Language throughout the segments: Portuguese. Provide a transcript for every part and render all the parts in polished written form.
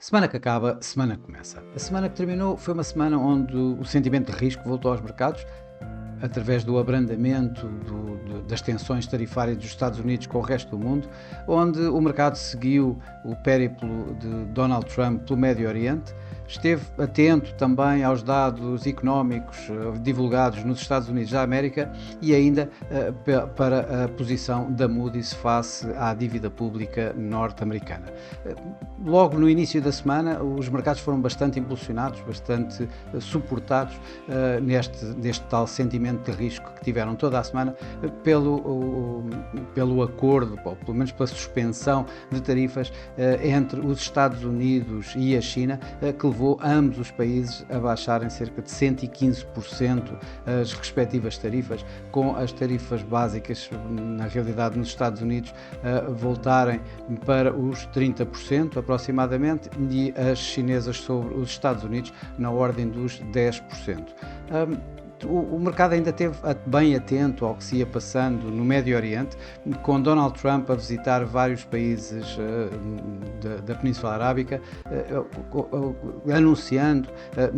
Semana que acaba, semana que começa. A semana que terminou foi uma semana onde o sentimento de risco voltou aos mercados, através do abrandamento das tensões tarifárias dos Estados Unidos com o resto do mundo, onde o mercado seguiu o périplo de Donald Trump pelo Médio Oriente, esteve atento também aos dados económicos divulgados nos Estados Unidos da América e ainda para a posição da Moody's face à dívida pública norte-americana. Logo no início da semana, os mercados foram bastante impulsionados, bastante suportados neste tal sentimento de risco que tiveram toda a semana pelo acordo, ou pelo menos pela suspensão de tarifas entre os Estados Unidos e a China, que levou ambos os países a baixarem cerca de 115% as respectivas tarifas, com as tarifas básicas, na realidade nos Estados Unidos, voltarem para os 30% aproximadamente, e as chinesas sobre os Estados Unidos na ordem dos 10%. O mercado ainda esteve bem atento ao que se ia passando no Médio Oriente, com Donald Trump a visitar vários países da Península Arábica, anunciando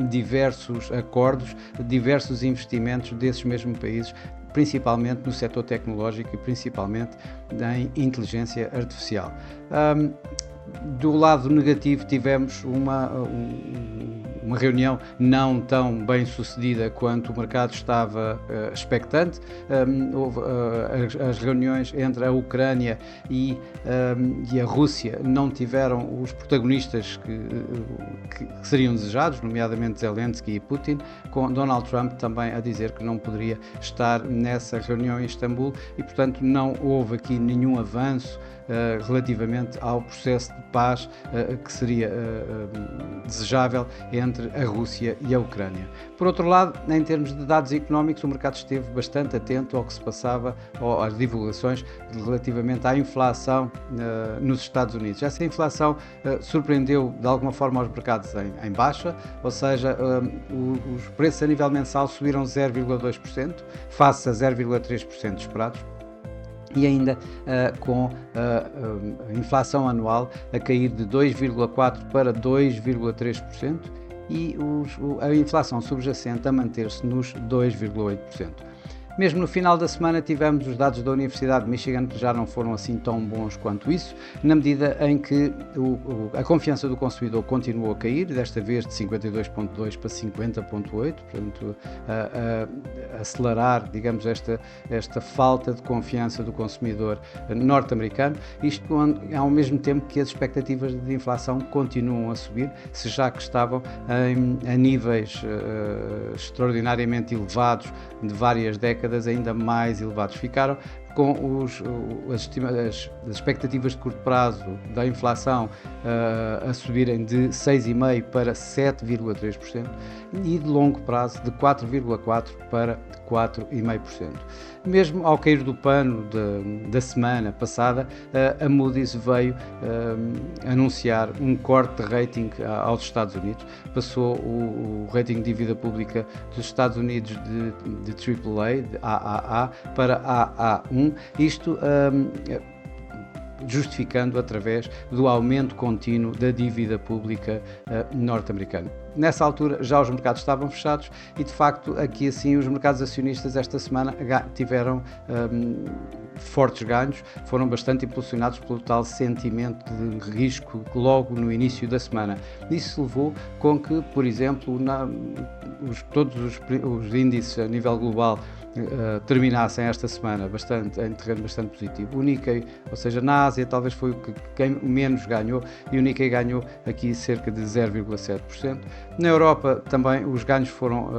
diversos acordos, diversos investimentos desses mesmos países, principalmente no setor tecnológico e principalmente em inteligência artificial. Do lado negativo tivemos uma reunião não tão bem sucedida quanto o mercado estava expectante. Houve as reuniões entre a Ucrânia e a Rússia não tiveram os protagonistas que seriam desejados, nomeadamente Zelensky e Putin, com Donald Trump também a dizer que não poderia estar nessa reunião em Istambul e, portanto, não houve aqui nenhum avanço relativamente ao processo de paz que seria desejável entre a Rússia e a Ucrânia. Por outro lado, em termos de dados económicos, o mercado esteve bastante atento ao que se passava, às divulgações relativamente à inflação nos Estados Unidos. Essa inflação surpreendeu de alguma forma os mercados em baixa, ou seja, os preços a nível mensal subiram 0,2% face a 0,3% esperados, e ainda com a inflação anual a cair de 2,4% para 2,3% e a inflação subjacente a manter-se nos 2,8%. Mesmo no final da semana tivemos os dados da Universidade de Michigan, que já não foram assim tão bons quanto isso, na medida em que a confiança do consumidor continuou a cair, desta vez de 52,2 para 50,8, portanto a acelerar, digamos, esta falta de confiança do consumidor norte-americano, isto ao mesmo tempo que as expectativas de inflação continuam a subir, se já que estavam a níveis extraordinariamente elevados de várias décadas, ainda mais elevados ficaram, com as expectativas de curto prazo da inflação a subirem de 6,5% para 7,3% e de longo prazo de 4,4% para 4,5%. Mesmo ao cair do pano da semana passada, a Moody's veio anunciar um corte de rating aos Estados Unidos. Passou o rating de dívida pública dos Estados Unidos de AAA, de AAA, para AA1, isto justificando através do aumento contínuo da dívida pública norte-americana. Nessa altura já os mercados estavam fechados e, de facto, aqui assim os mercados acionistas esta semana tiveram fortes ganhos, foram bastante impulsionados pelo tal sentimento de risco logo no início da semana. Isso levou com que, por exemplo, todos os índices a nível global terminassem esta semana em terreno bastante positivo. O Nikkei, ou seja, na Ásia talvez foi quem menos ganhou, e o Nikkei ganhou aqui cerca de 0,7%. Na Europa também os ganhos foram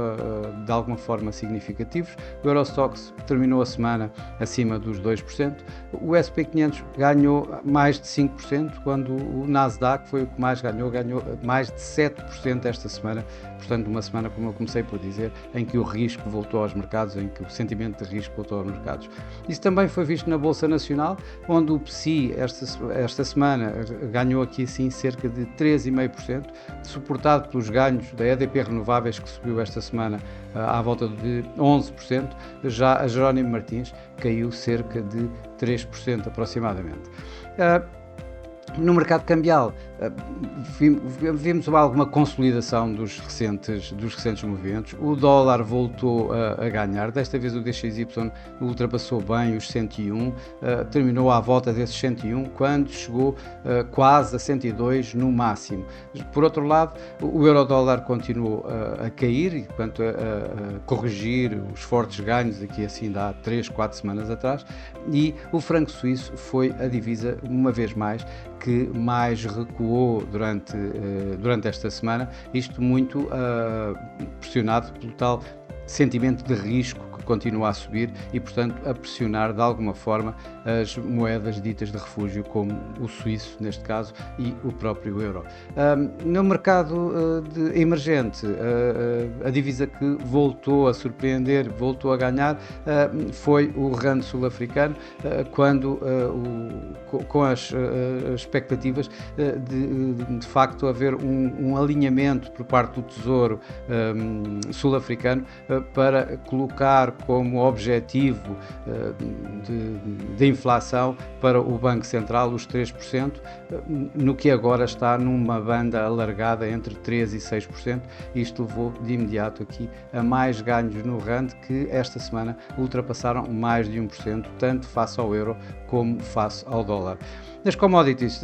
de alguma forma significativos. O Eurostoxx terminou a semana acima dos 2%. O S&P 500 ganhou mais de 5%, quando o Nasdaq foi o que mais ganhou mais de 7% esta semana. Portanto, uma semana, como eu comecei por dizer, em que o risco voltou aos mercados, em que o sentimento de risco voltou aos mercados. Isso também foi visto na Bolsa Nacional, onde o PSI esta semana ganhou aqui sim cerca de 3,5%, suportado pelos ganhos da EDP Renováveis, que subiu esta semana à volta de 11%, já a Jerónimo Martins caiu cerca de 3% aproximadamente. No mercado cambial, vimos alguma consolidação dos recentes movimentos. O dólar voltou a ganhar, desta vez o DXY ultrapassou bem os 101, terminou à volta desses 101, quando chegou quase a 102 no máximo. Por outro lado, o euro-dólar continuou a cair, e portanto a corrigir os fortes ganhos aqui assim há 3, 4 semanas atrás, e o franco suíço foi a divisa, uma vez mais, que mais recuou durante esta semana, isto muito pressionado pelo tal sentimento de risco que continua a subir e, portanto, a pressionar de alguma forma as moedas ditas de refúgio, como o suíço, neste caso, e o próprio euro. No mercado emergente, a divisa que voltou a surpreender, voltou a ganhar, foi o rand sul-africano, quando, com as expectativas de facto haver um alinhamento por parte do Tesouro sul-africano para colocar como objetivo de inflação para o Banco Central os 3%, no que agora está numa banda alargada entre 3% e 6%. Isto levou de imediato aqui a mais ganhos no rand, que esta semana ultrapassaram mais de 1%, tanto face ao euro como face ao dólar. Nas commodities,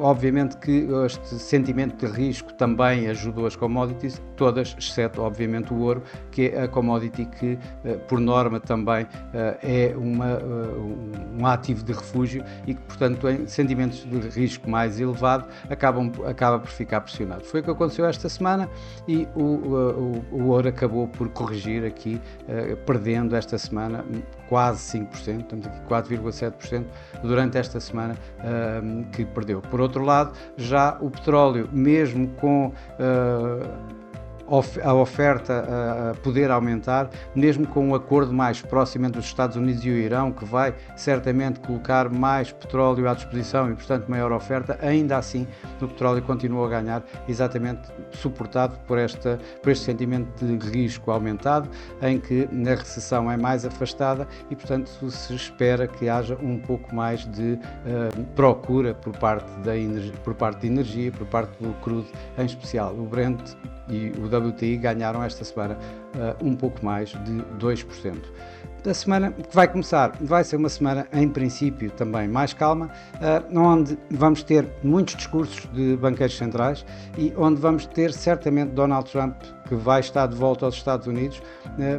obviamente que este sentimento de risco também ajudou as commodities, todas, exceto obviamente o ouro, que é a commodity que, por norma, também é um ativo de refúgio e que, portanto, em sentimentos de risco mais elevado, acaba por ficar pressionado. Foi o que aconteceu esta semana e o ouro acabou por corrigir aqui, perdendo esta semana quase 5%, estamos aqui 4,7% durante esta semana que perdeu. Por outro lado, já o petróleo, mesmo com a oferta a poder aumentar, mesmo com um acordo mais próximo entre os Estados Unidos e o Irão, que vai certamente colocar mais petróleo à disposição e, portanto, maior oferta, ainda assim o petróleo continua a ganhar, exatamente suportado por este sentimento de risco aumentado, em que a recessão é mais afastada e, portanto, se espera que haja um pouco mais de procura por parte de energia, por parte do crudo em especial. O Brent e o WTI ganharam esta semana um pouco mais de 2%. A semana que vai começar vai ser uma semana, em princípio, também mais calma, onde vamos ter muitos discursos de banqueiros centrais e onde vamos ter certamente Donald Trump, que vai estar de volta aos Estados Unidos.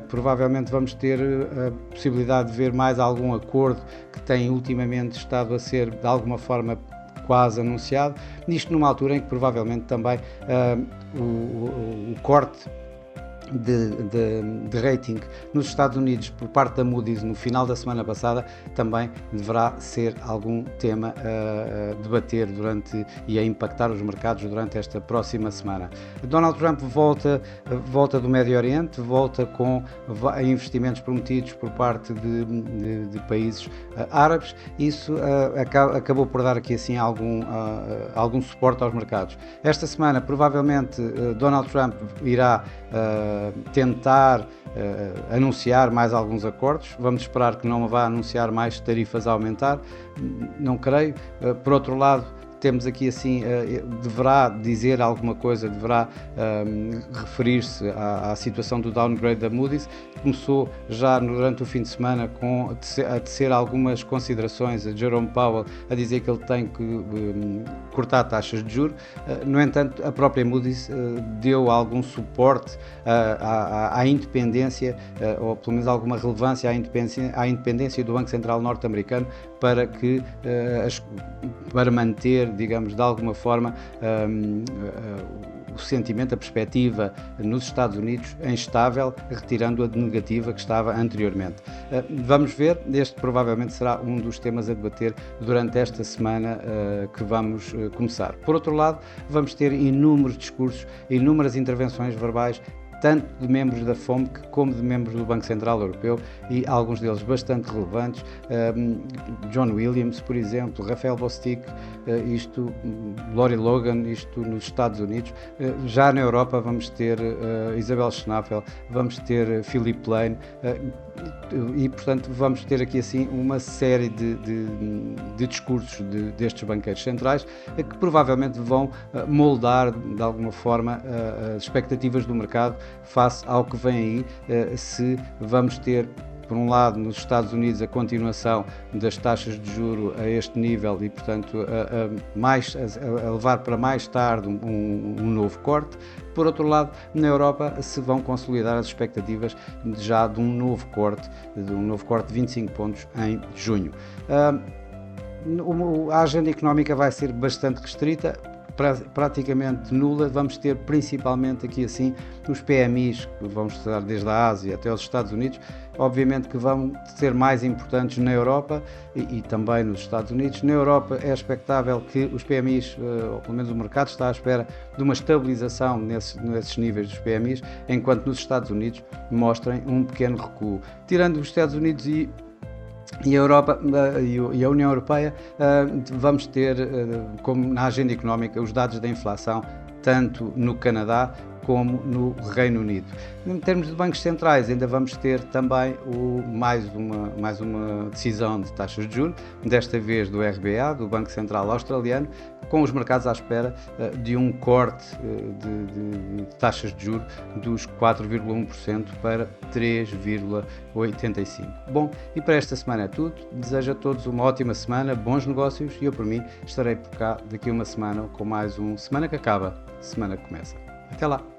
Provavelmente vamos ter a possibilidade de ver mais algum acordo que tem ultimamente estado a ser, de alguma forma, quase anunciado, isto numa altura em que provavelmente também o corte de rating nos Estados Unidos por parte da Moody's no final da semana passada também deverá ser algum tema a debater e a impactar os mercados durante esta próxima semana. Donald Trump volta do Médio Oriente, volta com investimentos prometidos por parte de países árabes. Isso acabou por dar aqui assim algum suporte aos mercados. Esta semana provavelmente Donald Trump irá tentar anunciar mais alguns acordos. Vamos esperar que não vá anunciar mais tarifas a aumentar, não creio. Por outro lado, temos aqui assim, deverá dizer alguma coisa, deverá referir-se à situação do downgrade da Moody's. Começou já durante o fim de semana a tecer algumas considerações, a Jerome Powell a dizer que ele tem que cortar taxas de juros. No entanto, a própria Moody's deu algum suporte à independência, ou pelo menos alguma relevância à independência do Banco Central norte-americano para manter, digamos, de alguma forma o sentimento, a perspectiva nos Estados Unidos em estável, retirando-a de negativa que estava anteriormente. Vamos ver, este provavelmente será um dos temas a debater durante esta semana que vamos começar. Por outro lado, vamos ter inúmeros discursos, inúmeras intervenções verbais tanto de membros da FOMC como de membros do Banco Central Europeu, e alguns deles bastante relevantes, John Williams, por exemplo, Rafael Bostic, Lori Logan, isto nos Estados Unidos. Já na Europa vamos ter Isabel Schnabel, vamos ter Philip Lane, e portanto vamos ter aqui assim uma série de discursos destes banqueiros centrais que provavelmente vão moldar de alguma forma as expectativas do mercado face ao que vem aí, se vamos ter, por um lado, nos Estados Unidos, a continuação das taxas de juro a este nível e, portanto, a levar para mais tarde um novo corte. Por outro lado, na Europa se vão consolidar as expectativas já de um novo corte de 25 pontos em junho. A agenda económica vai ser bastante restrita, praticamente nula. Vamos ter principalmente aqui assim os PMIs, que vamos estudar desde a Ásia até os Estados Unidos, obviamente que vão ser mais importantes na Europa e também nos Estados Unidos. Na Europa é expectável que os PMIs, ou pelo menos o mercado está à espera de uma estabilização nesses níveis dos PMIs, enquanto nos Estados Unidos mostrem um pequeno recuo. Tirando os Estados Unidos e a Europa e a União Europeia, vamos ter, como na agenda económica, os dados da inflação, tanto no Canadá como no Reino Unido. Em termos de bancos centrais, ainda vamos ter também mais uma decisão de taxas de juros, desta vez do RBA, do Banco Central Australiano, com os mercados à espera de um corte de taxas de juros dos 4,1% para 3,85%. Bom, e para esta semana é tudo. Desejo a todos uma ótima semana, bons negócios, e eu, por mim, estarei por cá daqui a uma semana com mais um Semana que Acaba, Semana que Começa. Até lá!